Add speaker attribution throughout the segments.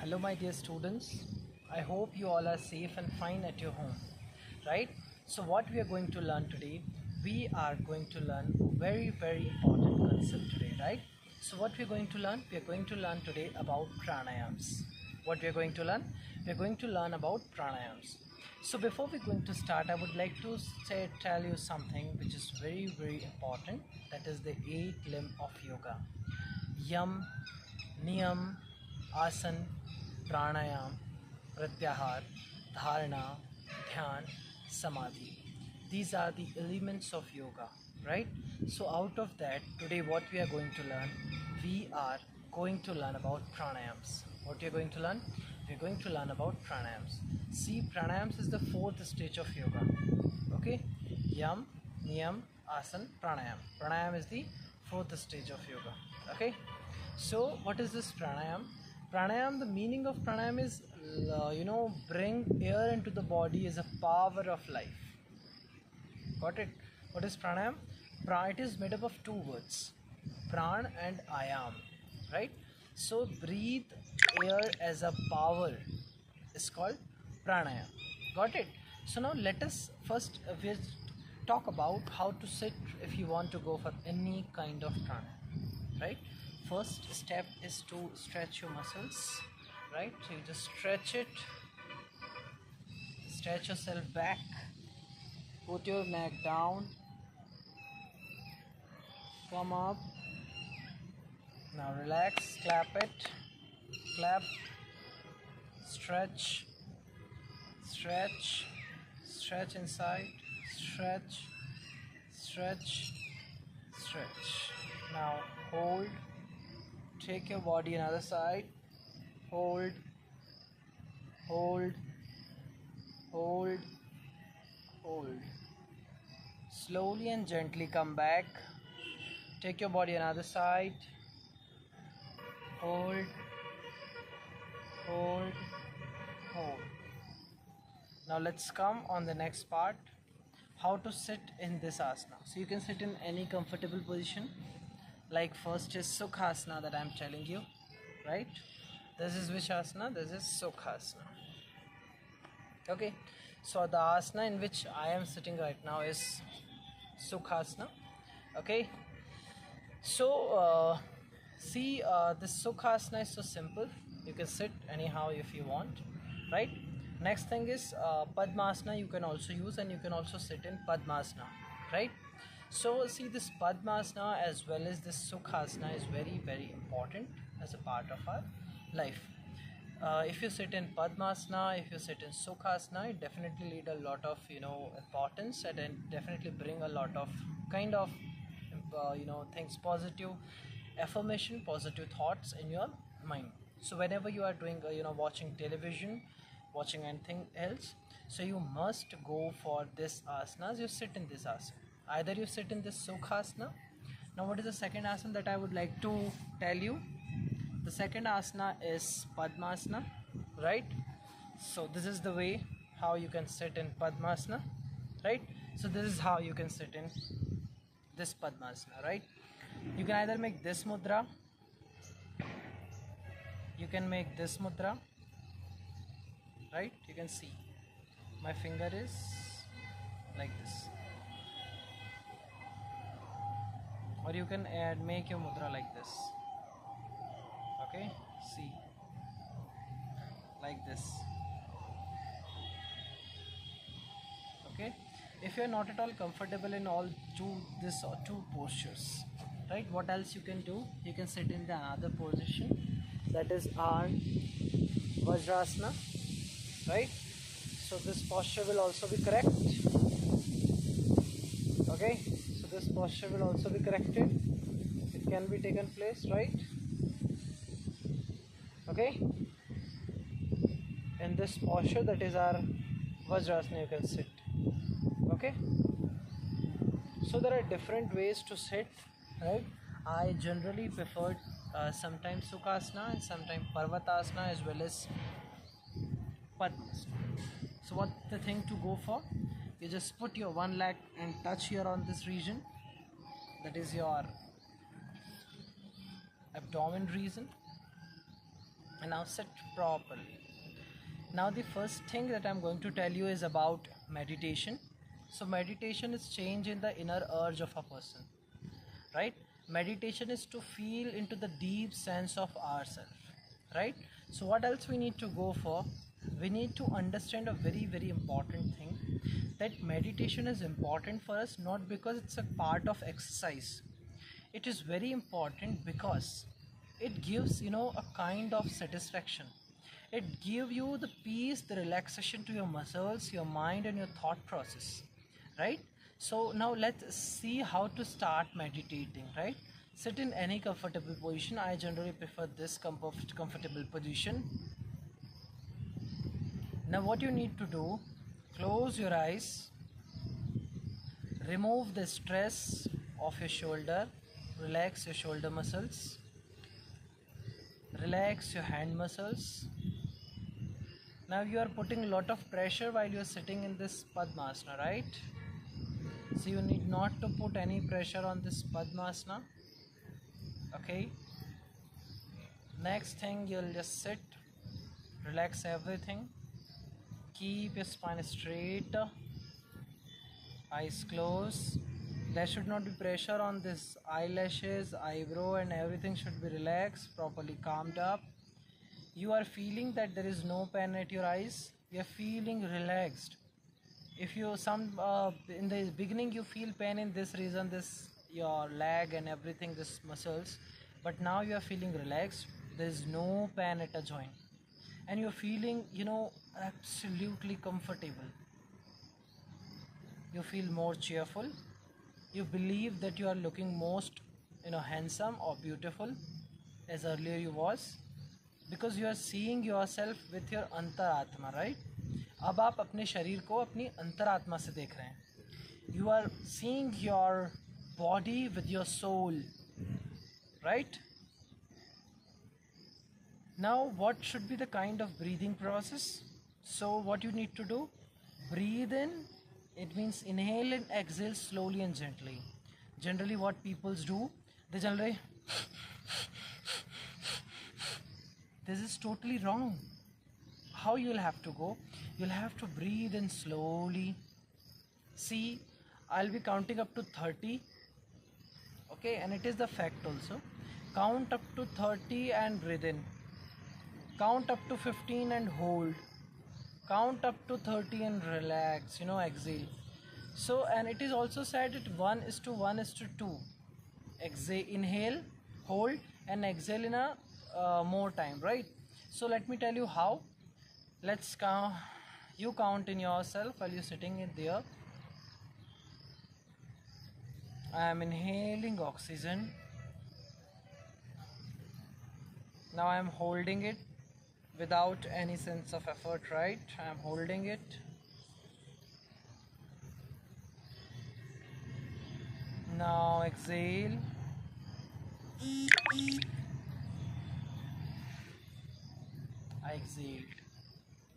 Speaker 1: Hello my dear students, I hope you all are safe and fine at your home, right? So what we are going to learn today, we are going to learn very important concept today, right? So what we are going to learn, we are going to learn today about pranayams. What we are going to learn, we are going to learn about pranayams. So before we're going to start, I would like to tell you something which is very important, that is the 8 limb of yoga. Yam, Niyam, Asan, Pranayam, Pratyahar, Dharana, Dhyan, Samadhi. These are the elements of yoga, right? So out of that, today what we are going to learn, we are going to learn about pranayams. What we are going to learn? We are going to learn about pranayams. See, pranayams is the 4th stage of yoga. Okay? Yam, Niyam, Asan, Pranayam. Pranayam is the 4th stage of yoga. Okay? So what is this pranayam? Pranayam, the meaning of pranayam is, bring air into the body as a power of life. Got it? What is pranayam? It is made up of 2 words, pran and ayam, right? So breathe air as a power is called pranayam. Got it? So now let us first talk about how to sit if you want to go for any kind of pranayam, right? First step is to stretch your muscles, right? So you just stretch yourself back, put your neck down, come up, now relax, clap, stretch inside, stretch, now hold, take your body another side, hold, slowly and gently come back, take your body another side, hold. Now let's come on the next part, how to sit in this asana. So you can sit in any comfortable position, like first is Sukhasana that I am telling you, right? This is which asana? This is Sukhasana. Okay, so the asana in which I am sitting right now is Sukhasana. Okay, so see, this Sukhasana is so simple. You can sit anyhow if you want, right? Next thing is Padmasana you can also use, and you can also sit in Padmasana, right? So see, this Padmasana as well as this Sukhasana is very important as a part of our life. If you sit in Padmasana, if you sit in Sukhasana, it definitely lead a lot of importance, and then definitely bring a lot of kind of things, positive affirmation, positive thoughts in your mind. So whenever you are doing watching television, watching anything else, so you must go for this asanas. You sit in this asana. Either you sit in this Sukhasana. Now what is the second asana that I would like to tell you? The second asana is Padmasana, right? So this is the way how you can sit in Padmasana, right? So this is how you can sit in this Padmasana, right? You can either make this mudra, you can make this mudra, right? You can see my finger is like this, or you can make your mudra like this. Okay, see, like this. Okay, if you are not at all comfortable in all two postures, right, what else you can do? You can sit in the another position, that is our Vajrasana, right? So this posture will also be correct. Okay, so this posture will also be corrected. It can be taken place, right? Okay, in this posture, that is our Vajrasana, you can sit. Okay, so there are different ways to sit, right? I generally prefer sometimes Sukhasana and sometimes Parvatasana as well as Padmasana. So what the thing to go for? You just put your one leg and touch here on this region, that is your abdomen region, And now sit properly. Now the first thing that I'm going to tell you is about meditation. So meditation is change in the inner urge of a person, right? Meditation is to feel into the deep sense of ourselves, right? So what else we need to go for? We need to understand a very important thing, that meditation is important for us not because it's a part of exercise. It is very important because it gives, a kind of satisfaction. It gives you the peace, the relaxation to your muscles, your mind and your thought process, right? So now let's see how to start meditating, right? Sit in any comfortable position. I generally prefer this comfortable position. Now what you need to do, close your eyes, remove the stress of your shoulder, relax your shoulder muscles, relax your hand muscles. Now you are putting a lot of pressure while you are sitting in this Padmasana, right? So you need not to put any pressure on this Padmasana. Okay. Next thing, you'll just sit, relax everything, keep your spine straight, eyes closed. There should not be pressure on this eyelashes, eyebrow and everything should be relaxed, properly calmed up. You are feeling that there is no pain at your eyes. You are feeling relaxed. If you in the beginning you feel pain in this region, this your leg and everything, this muscles, but now you are feeling relaxed. There is no pain at a joint, and you're feeling, absolutely comfortable. You feel more cheerful. You believe that you are looking most, handsome or beautiful as earlier you was, because you are seeing yourself with your अंतरात्मा, right? अब आप अपने शरीर को अपनी अंतरात्मा से देख रहे हैं. You are seeing your body with your soul, right? Now what should be the kind of breathing process? So what you need to do, breathe in, it means inhale and exhale slowly and gently. Generally what people do, they generally this is totally wrong. How you will have to go, you'll have to breathe in slowly. See, I'll be counting up to 30, okay, and it is the fact also. Count up to 30 and breathe in, count up to 15 and hold, count up to 30 and relax, exhale. So, and it is also said that 1:1:2. Exhale, inhale, hold and exhale in a more time, right? So let me tell you how. Let's count. You count in yourself while you're sitting in there. I am inhaling oxygen. Now I am holding it without any sense of effort, right? I am holding it. Now exhale. I exhaled,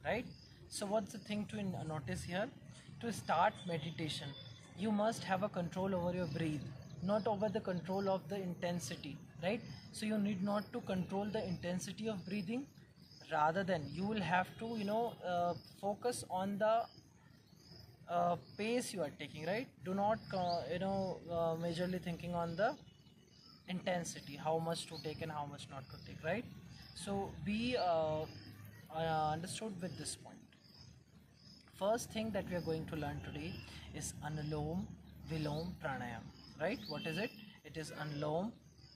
Speaker 1: right? So what's the thing to notice here? To start meditation, you must have a control over your breathe, not over the control of the intensity, right? So you need not to control the intensity of breathing, rather than you will have to focus on the pace you are taking, right? Do not majorly thinking on the intensity, how much to take and how much not to take, right? So be understood with this point. First thing that we are going to learn today is Anulom Vilom Pranayam, right? What is it? It is Anulom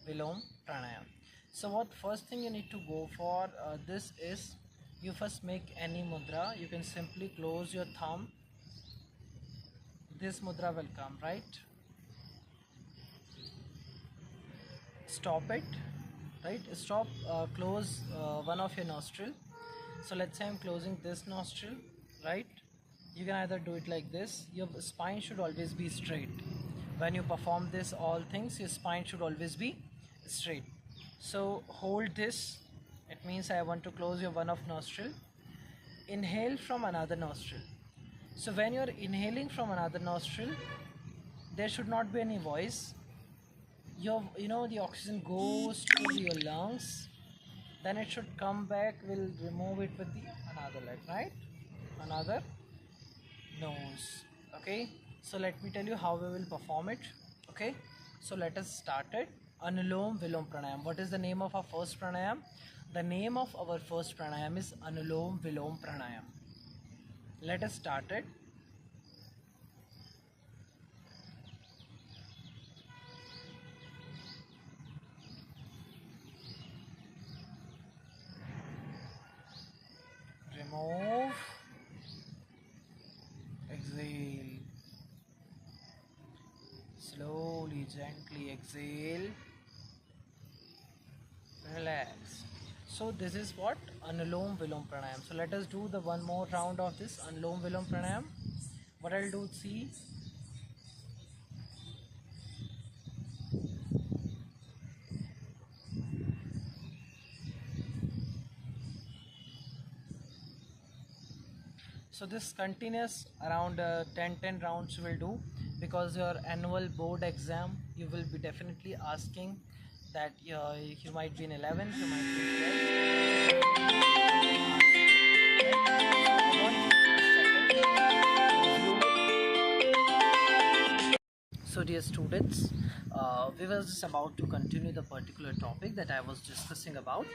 Speaker 1: Vilom Pranayam. So what first thing you need to go for this is, you first make any mudra. You can simply close your thumb. This mudra will come, right? Stop it, right? Stop, close one of your nostril. So let's say I'm closing this nostril, right? You can either do it like this. Your spine should always be straight. When you perform this all things, your spine should always be straight. So hold this. It means I want to close your one of nostril. Inhale from another nostril. So when you're inhaling from another nostril, there should not be any voice. The oxygen goes to your lungs, then it should come back. We'll remove it with the another leg, right? Another nose. Okay, so let me tell you how we will perform it. Okay, so let us start it. Anulom Vilom Pranayam. What is the name of our first pranayam? The name of our first pranayam is Anulom Vilom Pranayam. Let us start it. Remove, exhale, slowly, gently exhale, relax. So this is what Anulom Vilom Pranayam. So let us do the one more round of this Anulom Vilom Pranayam. What I'll do, see, so this continuous around 10 rounds will do, because your annual board exam you will be definitely asking that you might be in 11th, you might be in 12th. So dear students, we were just about to continue the particular topic that I was discussing about,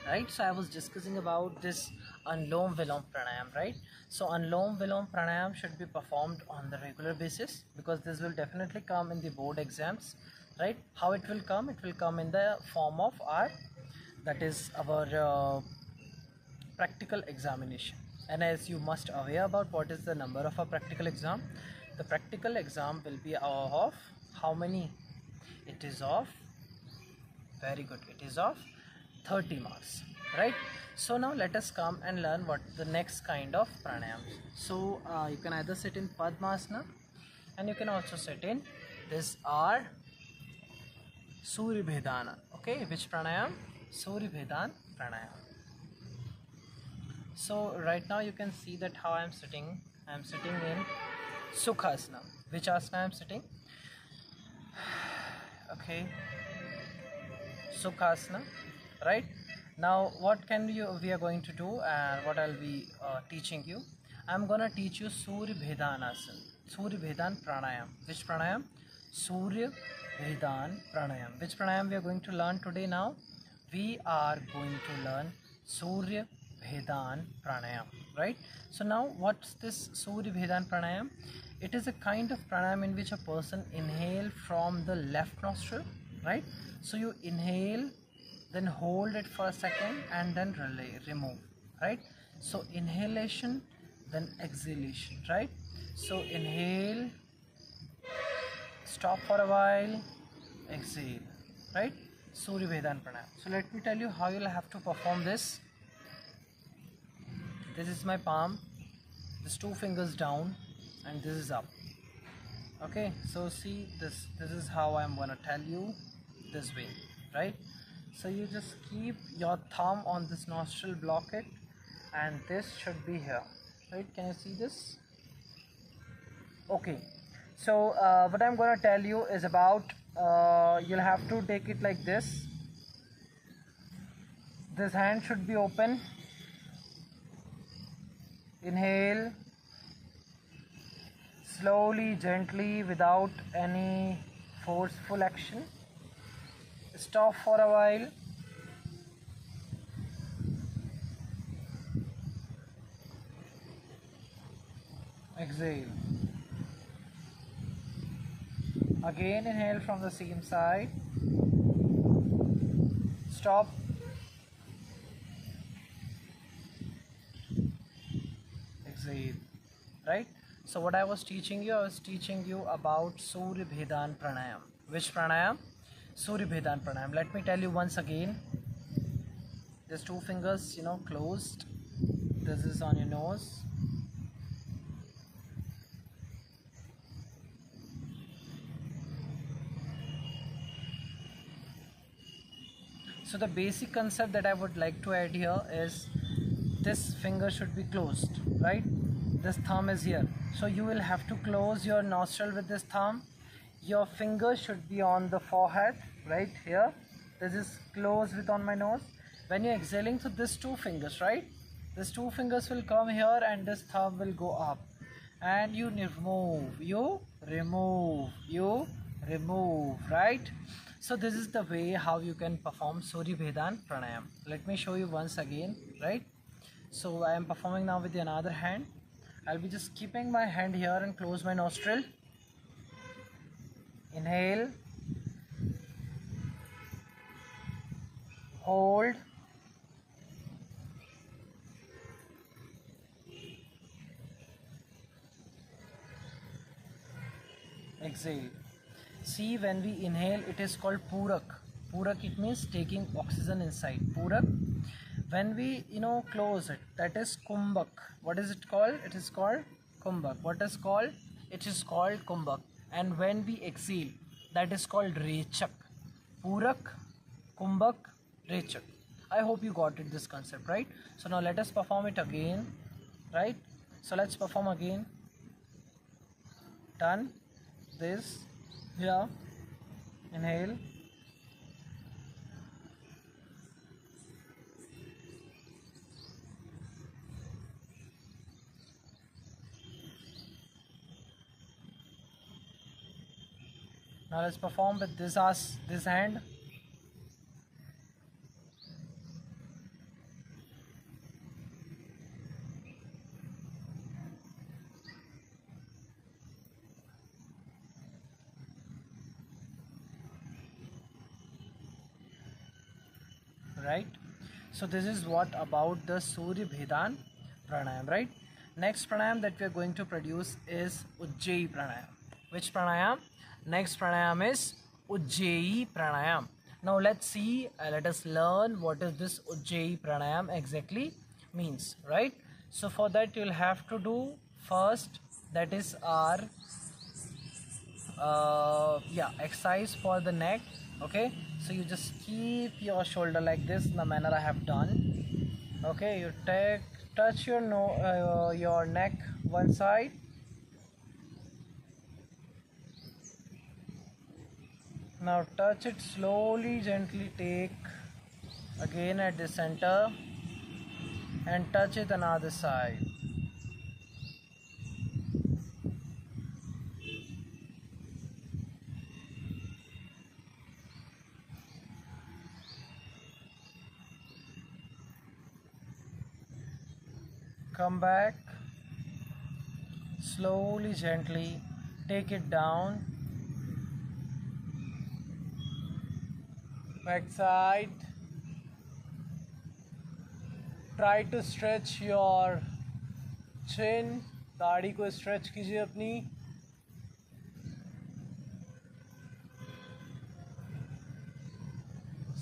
Speaker 1: right? So I was discussing about this Anulom Vilom Pranayam, right? So Anulom Vilom Pranayam should be performed on the regular basis, because this will definitely come in the board exams, right? How it will come? It will come in the form of our, that is our practical examination. And as you must aware about what is the number of a practical exam, the practical exam will be of how many? It is of, very good, it is of 30 marks, right? So now let us come and learn what the next kind of pranayams. So you can either sit in Padmasana, and you can also sit in this R Surya Bhedana. Okay, which pranayam? Surya Bhedan pranayam. So right now you can see that how I am sitting. I am sitting in Sukhasana. Which asana I am sitting? Okay, Sukhasana, right? Now what can we are going to do, and what I'll be teaching you? I'm gonna teach you Surya Bhedanasana, Surya Bhedan Pranayam. Which pranayam? Surya Bhedan Pranayam. Which pranayam we are going to learn today now? We are going to learn Surya Bhedan Pranayam, right? So now what's this Surya Bhedan Pranayam? It is a kind of pranayam in which a person inhale from the left nostril, right? So you inhale, then hold it for a second, and then remove, right? So inhalation, then exhalation, right? So inhale, stop for a while, exhale, right? Surya Bhedan Pranayam. So let me tell you how you'll have to perform this. This is my palm, this 2 fingers down, and this is up. Okay, so see, this is how I'm gonna tell you, this way, right? So you just keep your thumb on this nostril, block it, and this should be here, right? Can you see this? Okay, so what I'm gonna tell you is about, you'll have to take it like this. This hand should be open. Inhale, slowly, gently, without any forceful action. Stop for a while. Exhale. Again inhale from the same side. Stop. Exhale. Right? So what I was teaching you about Surya Bhedan Pranayam. Which pranayam? Surya Bhedan Pranayam. Let me tell you once again. There's 2 fingers, closed. This is on your nose. So the basic concept that I would like to add here is this finger should be closed, right? This thumb is here. So you will have to close your nostril with this thumb. Your finger should be on the forehead, right here. This is close with on my nose. When you're exhaling, so this two fingers, right? These two fingers will come here and this thumb will go up. And you remove, right? So this is the way how you can perform Surya Bhedan Pranayam. Let me show you once again, right? So I am performing now with the another hand. I'll be just keeping my hand here and close my nostril. Inhale, hold, exhale. See, when we inhale, it is called Purak. Purak, it means taking oxygen inside. Purak. When we close it, that is Kumbhak. What is it called? It is called Kumbhak. What is called? It is called Kumbhak. And when we exhale, that is called Rechak. Purak, Kumbhak, Rechak. I hope you got it, this concept, right? So now let us perform it again, right? So let's perform again. Done. This here. Inhale. Now let's perform with this hand. Right? So this is what about the Surya Bhedan Pranayam, right? Next pranayam that we are going to produce is Ujjayi Pranayam. Which pranayam? Next pranayam is Ujjayi Pranayam. Now let's see, let us learn what is this Ujjayi Pranayam exactly means, right? So for that you'll have to do first, that is our exercise for the neck. Okay, so you just keep your shoulder like this in the manner I have done. Okay, you touch your neck one side. Now touch it slowly, gently, take again at the center and touch it another side. Come back, slowly, gently, take it down, back side. Try to stretch your chin, दाढ़ी को stretch कीजिए अपनी.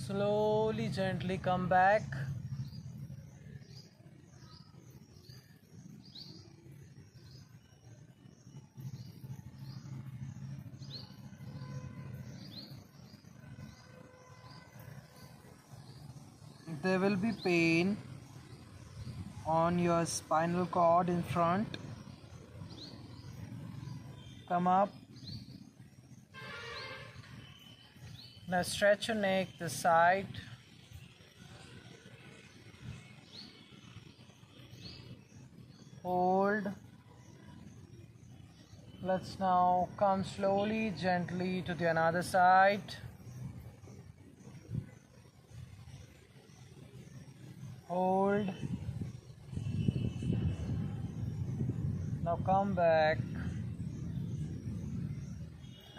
Speaker 1: Slowly, gently come back. There will be pain on your spinal cord in front. Come up. Now stretch your neck this side. Hold. Let's now come slowly, gently to the another side. Hold. Now come back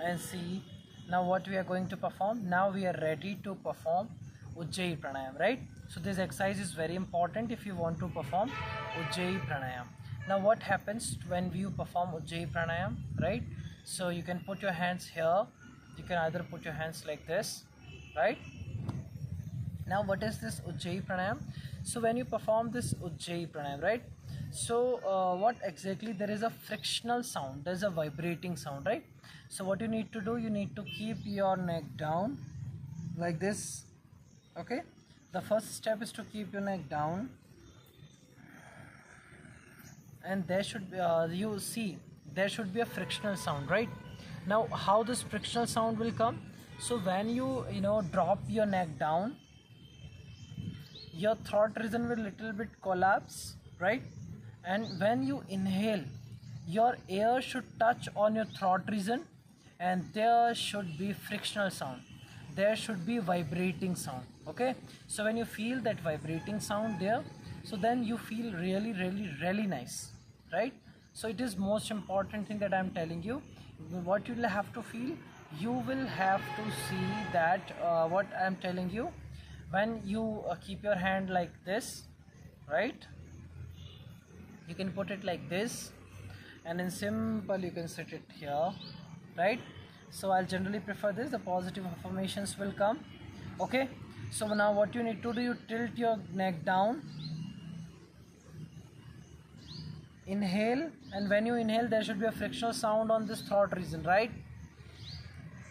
Speaker 1: and see. Now what we are going to perform? Now we are ready to perform Ujjayi Pranayam, right? So this exercise is very important if you want to perform Ujjayi Pranayam. Now what happens when you perform Ujjayi Pranayam, right? So you can put your hands here. You can either put your hands like this, right? Now what is this Ujjayi Pranayam? So when you perform this Ujjayi Pranayam, right? So what exactly, there is a frictional sound, there is a vibrating sound, right? So what you need to do, you need to keep your neck down like this. Okay, the first step is to keep your neck down, and there should be you see there should be a frictional sound, right? Now how this frictional sound will come? So when you drop your neck down, your throat region will little bit collapse, right? And when you inhale, your air should touch on your throat region, and there should be frictional sound, there should be vibrating sound. Okay, so when you feel that vibrating sound there, so then you feel really really really nice, right? So it is most important thing that I'm telling you. What you will have to feel, you will have to see that what I'm telling you, when you keep your hand like this, right? You can put it like this, and in simple you can set it here, right? So I'll generally prefer this, the positive affirmations will come. Okay, so now what you need to do, you tilt your neck down, inhale, and when you inhale there should be a frictional sound on this throat region, right?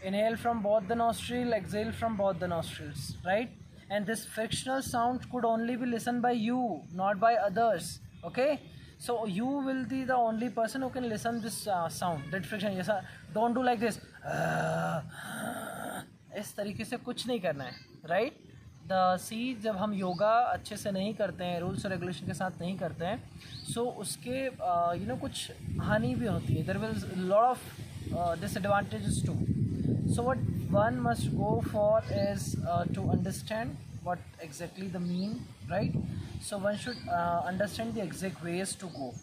Speaker 1: Inhale from both the nostril, exhale from both the nostrils, right? And this frictional sound could only be listened by you, not by others. Okay, so you will be the only person who can listen this sound, that friction. Yes, don't do like this. इस तरीके से कुछ नहीं करना है, right? The सी जब हम योगा अच्छे से नहीं करते हैं, रूल्स और रेगुलेशन के साथ नहीं करते हैं, सो उसके कुछ हानि भी होती है. There will lot of disadvantages too. So what one must go for is to understand what exactly the mean, right? So one should understand the exact ways to go,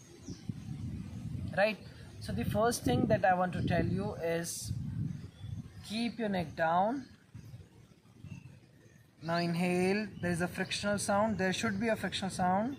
Speaker 1: right? So the first thing that I want to tell you is keep your neck down. Now inhale, there is a frictional sound, there should be a frictional sound.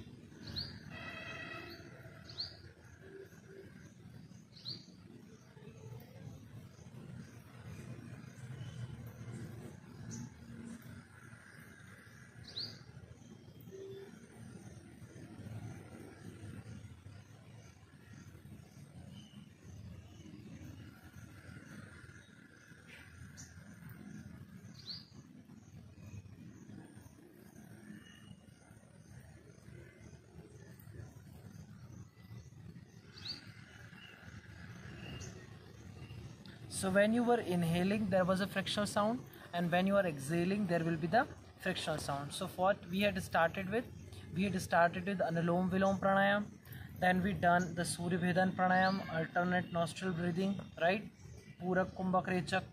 Speaker 1: So when you were inhaling there was a frictional sound, and when you are exhaling there will be the frictional sound. So what we had started with, Anulom Vilom Pranayam, then we done the Surya Bhedan Pranayam, alternate nostril breathing, right? Purak Kumbhak Rechak.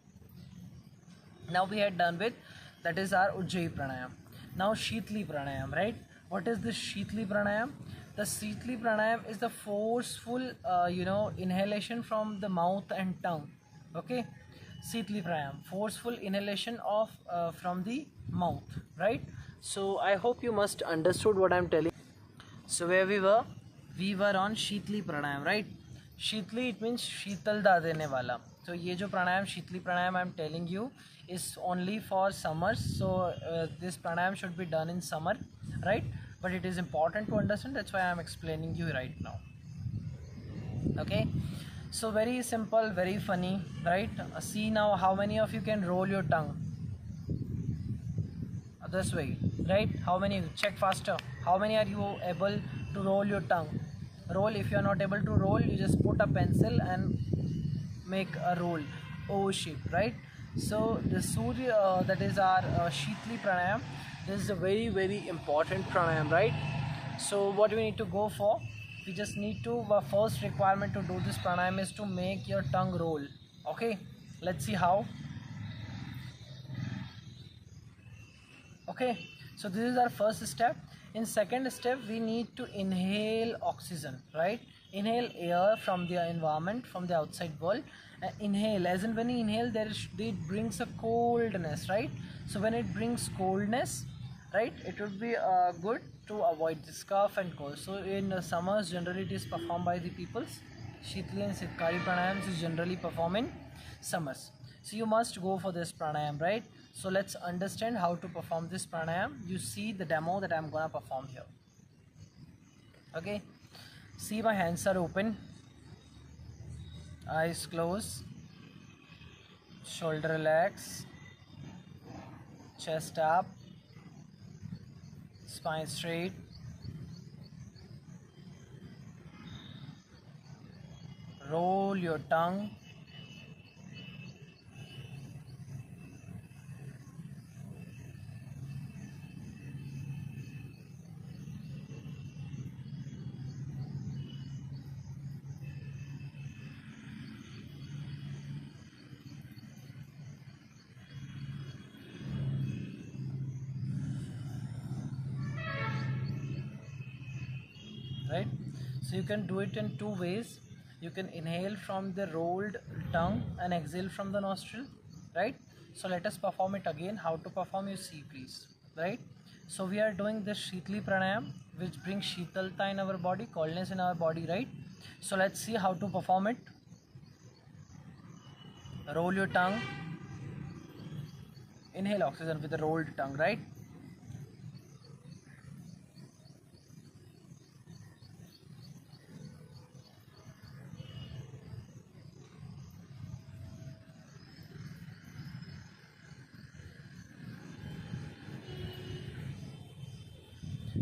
Speaker 1: Now we had done with, that is our Ujjayi Pranayam. Now Shitli Pranayam, right? What is this Shitli Pranayam? The Shitli Pranayam is the forceful inhalation from the mouth and tongue. Okay, Shitli Pranayam, forceful inhalation of from the mouth, right? So I hope you must understood what I'm telling. So where we were on Shitli Pranayam, right? Shitli, it means शीतल दा देने वाला. So ये जो प्राणायाम शीतली प्राणायाम I'm telling you is only for summers. So this pranayam should be done in summer, right? But it is important to understand, that's why I'm explaining you right now. Okay, so very simple, very funny, right? See now how many of you can roll your tongue this way, right? How many? Check faster. How many are you able to roll your tongue? Roll. If you are not able to roll, you just put a pencil and make a roll, O shape, right? So the Surya, that is our Shitli Pranayam. This is a very very important pranayam, right? So what we need to go for? We just need to, first requirement to do this pranayam is to make your tongue roll. Okay, let's see how. Okay, so this is our first step. In second step, we need to inhale oxygen, right? Inhale air from the environment, from the outside world. Inhale, as in when you inhale, it brings a coldness, right? So when it brings coldness, right, it would be good to avoid this cough and cold. So in summers, generally it is performed by the peoples. Shitli and Sitkari pranayams is generally performed in summers. So you must go for this pranayam, right? So let's understand how to perform this pranayam. You see the demo that I'm gonna perform here. Okay, see my hands are open, eyes closed, shoulder relax, chest up, spine straight. Roll your tongue. right? So you can do it in two ways. You can inhale from the rolled tongue and exhale from the nostril, right? So let us perform it again. How to perform, you see please, right? So we are doing this Shitli pranayam, which brings Shitalta in our body, coldness in our body, right? So let's see how to perform it. Roll your tongue, inhale oxygen with the rolled tongue, right?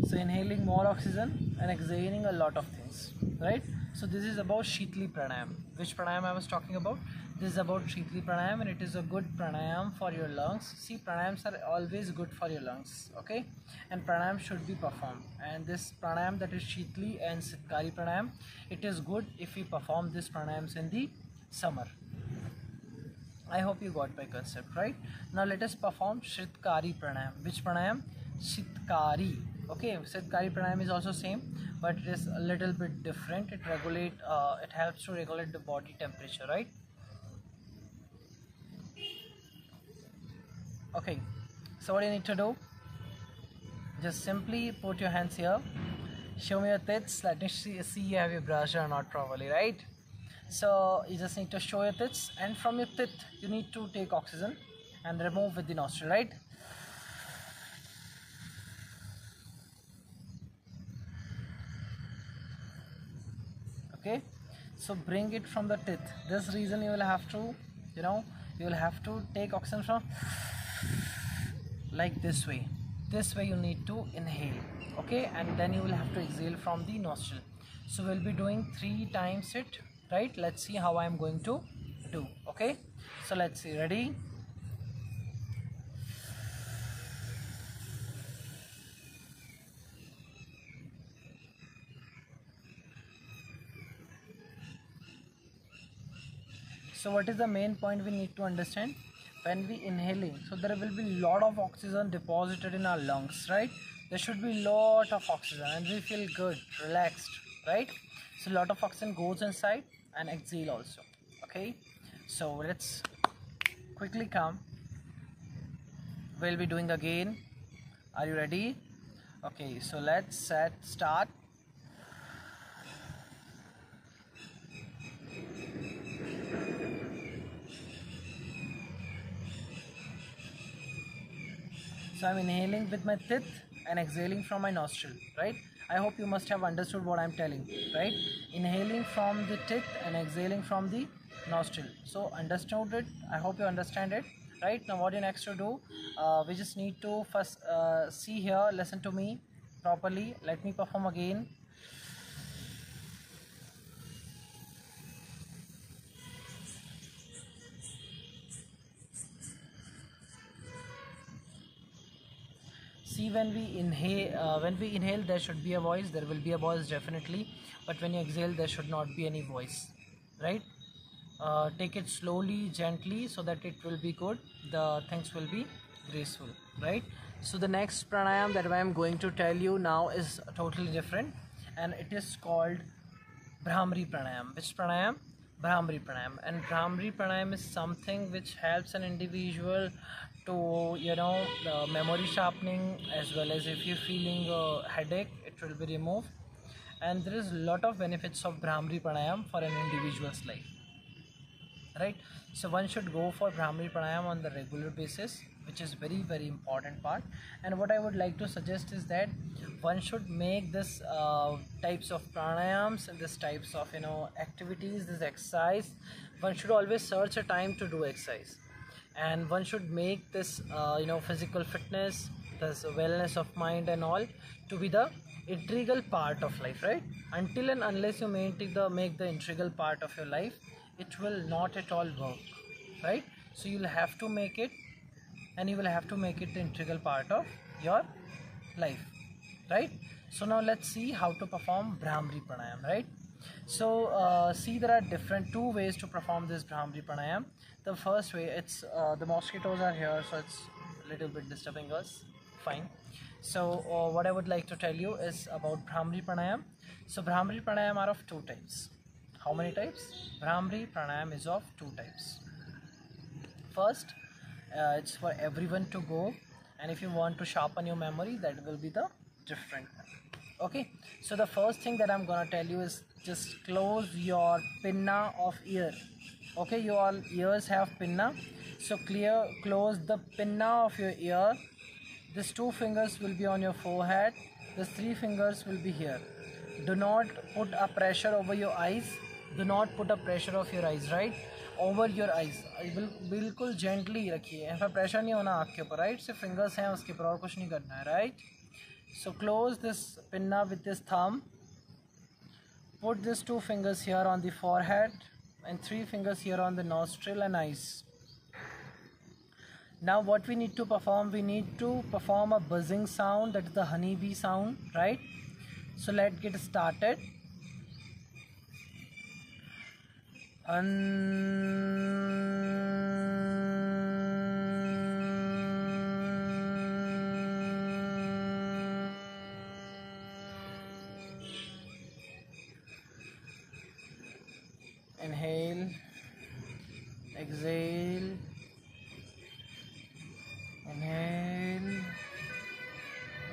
Speaker 1: So inhaling more oxygen and exhaling a lot of things, right? So this is about Shitli pranayam. Which pranayam I was talking about? This is about Shitli pranayam, and it is a good pranayam for your lungs. See, pranayams are always good for your lungs, okay? And pranayam should be performed. And this pranayam, that is Shitli and Sitkari pranayam, it is good if we perform these pranayams in the summer. I hope you got my concept, right? Now let us perform Shitkari pranayam. Which pranayam? Shitkari. Okay, Sitkari pranayam is also same, but it is a little bit different. It helps to regulate the body temperature, right? Okay, so what you need to do? Just simply put your hands here. Show me your tits. Let me see you have your brush or not properly, right? So you just need to show your tits, and from your tit you need to take oxygen and remove with the nostril, right? Okay, so bring it from the teeth. This reason you will have to, you will have to take oxygen from like this way. This way you need to inhale, okay, and then you will have to exhale from the nostril. So we'll be doing 3 times it, right? Let's see how I'm going to do. Okay, so let's see. Ready? So what is the main point we need to understand? When we inhaling, so there will be lot of oxygen deposited in our lungs, right? There should be lot of oxygen and we feel good, relaxed, right? So lot of oxygen goes inside and exhale also. Okay, so let's quickly come. We'll be doing again. Are you ready? Okay, so let's start. So I'm inhaling with my teeth and exhaling from my nostril, right? I hope you must have understood what I'm telling, right? Inhaling from the teeth and exhaling from the nostril. So understood it? I hope you understand it, right? Now what you next to do? We just need to first see here, listen to me properly. Let me perform again. See, when we inhale there should be a voice, there will be a voice definitely, but when you exhale there should not be any voice, right? Take it slowly, gently, so that it will be good, the things will be graceful, right? So the next pranayam that I am going to tell you now is totally different, and it is called Brahmari pranayam. Which pranayam? Brahmari pranayam. And Brahmari pranayam is something which helps an individual to, the memory sharpening, as well as if you're feeling a headache, it will be removed. And there is a lot of benefits of Brahmari pranayam for an individual's life, right? So one should go for Brahmari pranayam on the regular basis, which is very very important part. And what I would like to suggest is that one should make this types of pranayams and this types of activities, this exercise, one should always search a time to do exercise, and one should make this physical fitness, this wellness of mind and all, to be the integral part of life, right? Until and unless you make the integral part of your life, it will not at all work, right? So you'll have to make it, and you will have to make it the integral part of your life, right? So now let's see how to perform Brahmari pranayam, right? So see, there are two ways to perform this Brahmari pranayam. The first way, it's the mosquitoes are here, so it's a little bit disturbing us, fine. So what I would like to tell you is about Bhramari Pranayam. So Bhramari Pranayam are of two types. How many types? Bhramari Pranayam is of two types. First, it's for everyone to go, and if you want to sharpen your memory, that will be the different one. Okay, so the first thing that I'm gonna tell you is just close your pinna of ear. Okay, your ears have pinna, so close the pinna of your ear. These two fingers will be on your forehead, these three fingers will be here. Do not put a pressure over your eyes, do not put a pressure of your eyes, right, over your eyes. बिल्कुल gently रखिए, ऐसा pressure नहीं होना आँख के ऊपर, right? सिर्फ fingers हैं उसके ऊपर और कुछ नहीं करना है, right? So close this pinna with this thumb, put these two fingers here on the forehead and three fingers here on the nostril and eyes. Now what we need to perform, we need to perform a buzzing sound, that is the honeybee sound, right? So let's get started. Inhale, exhale, inhale,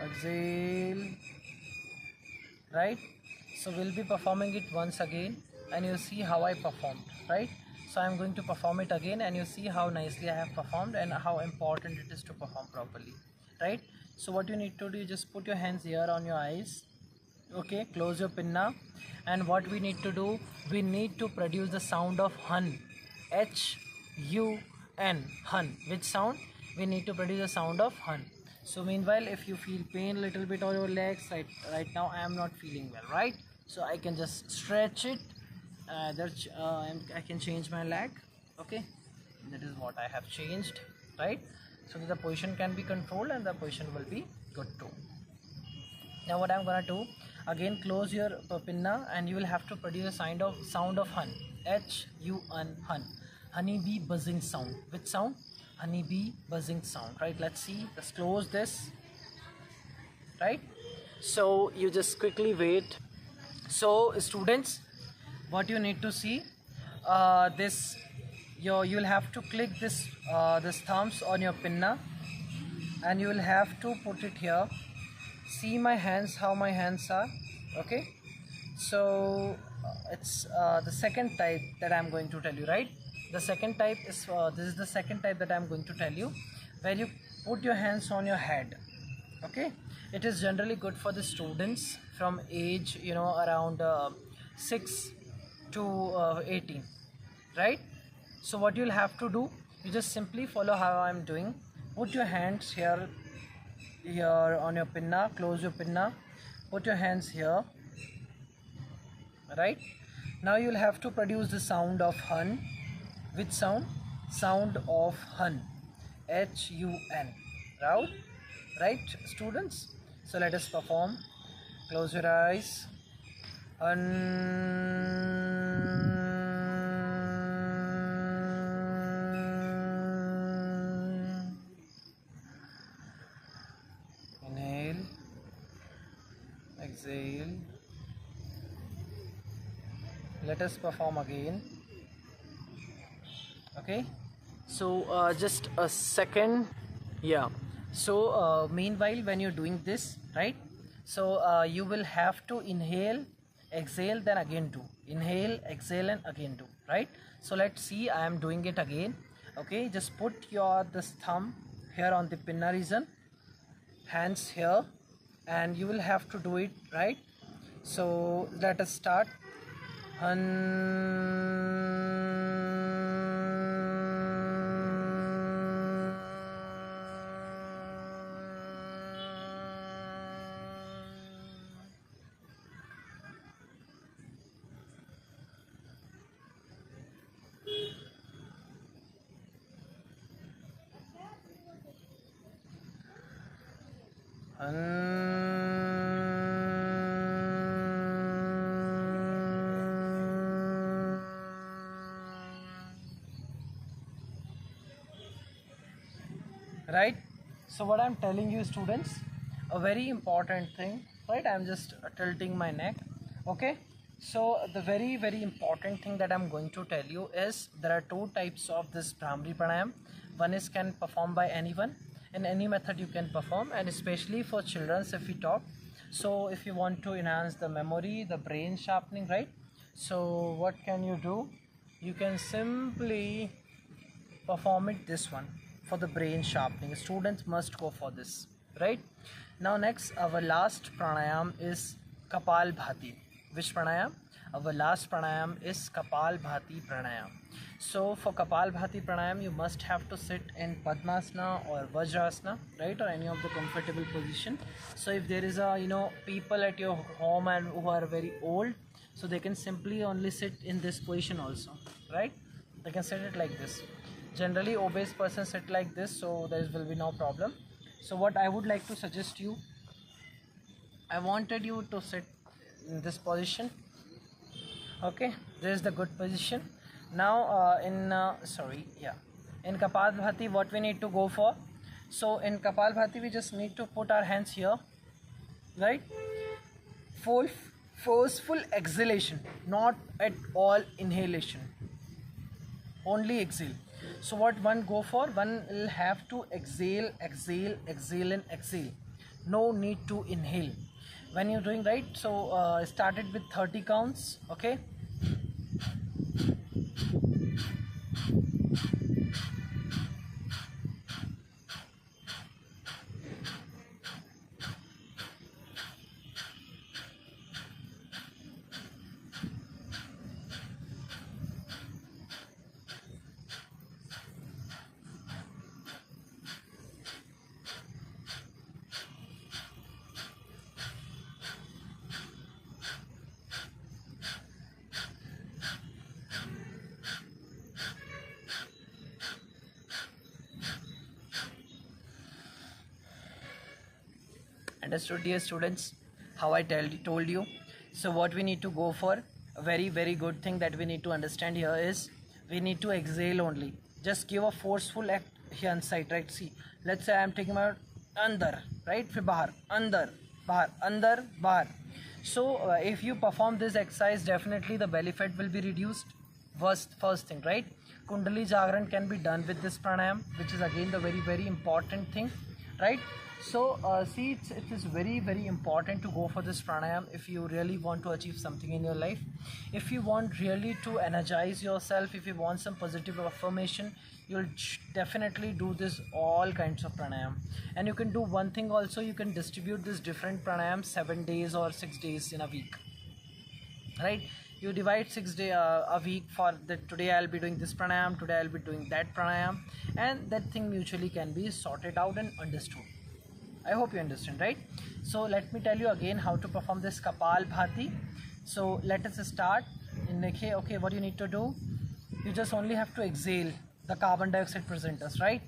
Speaker 1: exhale, right? So we'll be performing it once again and you see how I performed, right? So I'm going to perform it again and you see how nicely I have performed and how important it is to perform properly, right? So what you need to do, you just put your hands here on your eyes, okay, close your pinna, and what we need to do, we need to produce the sound of hun, H-U-N, hun. Which sound? We need to produce the sound of hun. So meanwhile, if you feel pain a little bit on your legs, right now I am not feeling well, right? So I can just stretch it, I can change my leg, okay? That is what I have changed, right? So that the position can be controlled and the position will be good too. Now what I'm gonna do, again close your pinna and you will have to produce a sound of hun, H-U-N, hun, honeybee buzzing sound. Which sound? Honeybee buzzing sound, right? Let's see, let's close this, right? So you just quickly wait. So students, what you need to see, you'll have to click this thumbs on your pinna and you will have to put it here. See my hands, how my hands are, okay? So it's the second type that I'm going to tell you, right? The second type is this is the second type that I'm going to tell you, where you put your hands on your head, okay? It is generally good for the students from age, you know, around 6 to 18, right? So what you'll have to do, you just simply follow how I'm doing. Put your hands here on your pinna, close your pinna, put your hands here, right? Now you'll have to produce the sound of hun. Which sound? Sound of hun, H-U-N, right students? So let us perform. Close your eyes. Inhale, exhale. Let us perform again. Okay, so just a second. Yeah, so meanwhile when you're doing this, right, so you will have to inhale, exhale, then again do, inhale, exhale, and again do, right? So let's see, I am doing it again. Okay, just put this thumb here on the pinna region, hands here, and you will have to do it, right? So let us start. Right? So what I'm telling you students, a very important thing, right? I'm just tilting my neck. Okay, so the very important thing that I'm going to tell you is there are two types of this Brahmari pranayam. One is can perform by anyone, in any method you can perform, and especially for children if we talk. So if you want to enhance the memory, the brain sharpening, right? So what can you do? You can simply perform it this one for the brain sharpening. Students must go for this, right? Now next, our last pranayam is Kapal Bhati. Which pranayam? Our last pranayam is Kapal Bhati pranayam. So for Kapal Bhati pranayam, you must have to sit in Padmasana or Vajrasana, right, or any of the comfortable position. So if there is a people at your home and who are very old, so they can simply only sit in this position also, right? They can sit it like this. Generally obese person sit like this, so there will be no problem. So what I would like to suggest you, I wanted you to sit in this position. Okay, this is the good position. Now in Kapal Bhati, what we need to go for? So in Kapal Bhati, we just need to put our hands here, right? Full forceful exhalation, not at all inhalation, only exhale. So what one go for? One will have to exhale, exhale, exhale and exhale. No need to inhale when you're doing, right? So started with 30 counts. Okay, understood, dear students, how I told you? So what we need to go for, a very good thing that we need to understand here is we need to exhale only. Just give a forceful act here inside, right? See, let's say I am taking my andar, right? फिर बाहर, अंदर, बाहर, अंदर, बाहर. So if you perform this exercise, definitely the belly fat will be reduced. First thing, right? Kundali Jagran can be done with this pranayam, which is again the very important thing, right? So see, it is very important to go for this pranayam if you really want to achieve something in your life. If you want really to energize yourself, if you want some positive affirmation, you'll definitely do this all kinds of pranayam. And you can do one thing also, you can distribute this different pranayam 7 days or 6 days in a week, right? You divide 6 days a week for that. Today I'll be doing this pranayam, today I'll be doing that pranayam, and that thing mutually can be sorted out and understood. I hope you understand, right? So let me tell you again how to perform this Kapal Bhati. So let us start. Okay, what you need to do, you just only have to exhale the carbon dioxide presenters, right?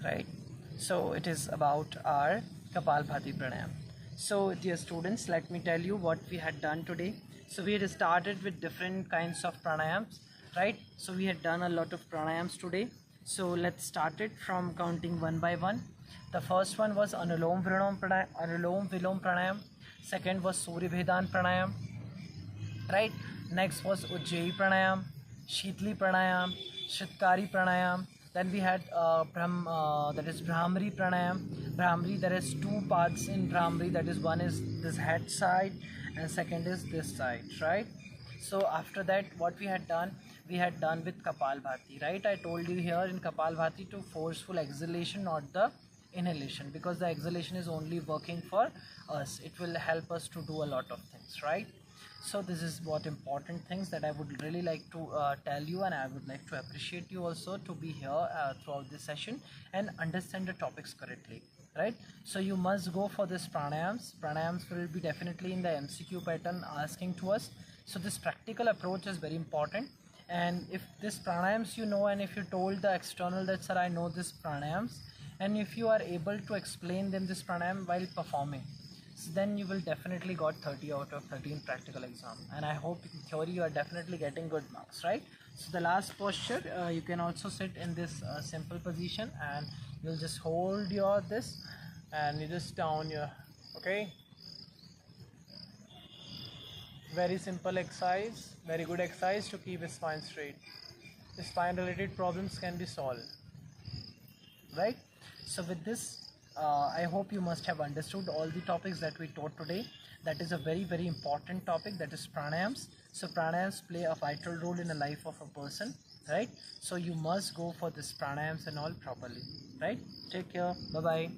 Speaker 1: Right, so it is about our Kapal Bhati pranayam. So dear students, let me tell you what we had done today. So we had started with different kinds of pranayams, right? So we had done a lot of pranayams today. So let's start it from counting one by one. The first one was Anulom Vilom pranayam. Second was Surya Bhedan pranayam, right? Next was Ujjayi pranayam, Shitli pranayam, Shitkari pranayam. Then we had that is Brahmari pranayam. Brahmari, there is two parts in Brahmari. That is, one is this head side and second is this side, right? So after that, what we had done with Kapal Bhati, right? I told you here in Kapal Bhati to forceful exhalation, not the inhalation, because the exhalation is only working for us. It will help us to do a lot of things, right? So this is what important things that I would really like to tell you, and I would like to appreciate you also to be here throughout this session and understand the topics correctly, right? So you must go for this pranayams will be definitely in the MCQ pattern asking to us. So this practical approach is very important, and if this pranayams you know, and if you told the external that sir I know this pranayams, and if you are able to explain them this pranayam while performing, so then you will definitely got 30 out of 30 in practical exam, and I hope in theory you are definitely getting good marks, right? So the last posture, you can also sit in this simple position, and you'll just hold your this and you just down your, okay, very simple exercise, very good exercise to keep his spine straight. The spine related problems can be solved, right? So with this, I hope you must have understood all the topics that we taught today. That is a very important topic, that is pranayams. So pranayams play a vital role in the life of a person, right? So you must go for this pranayams and all properly, right? Take care. Bye bye.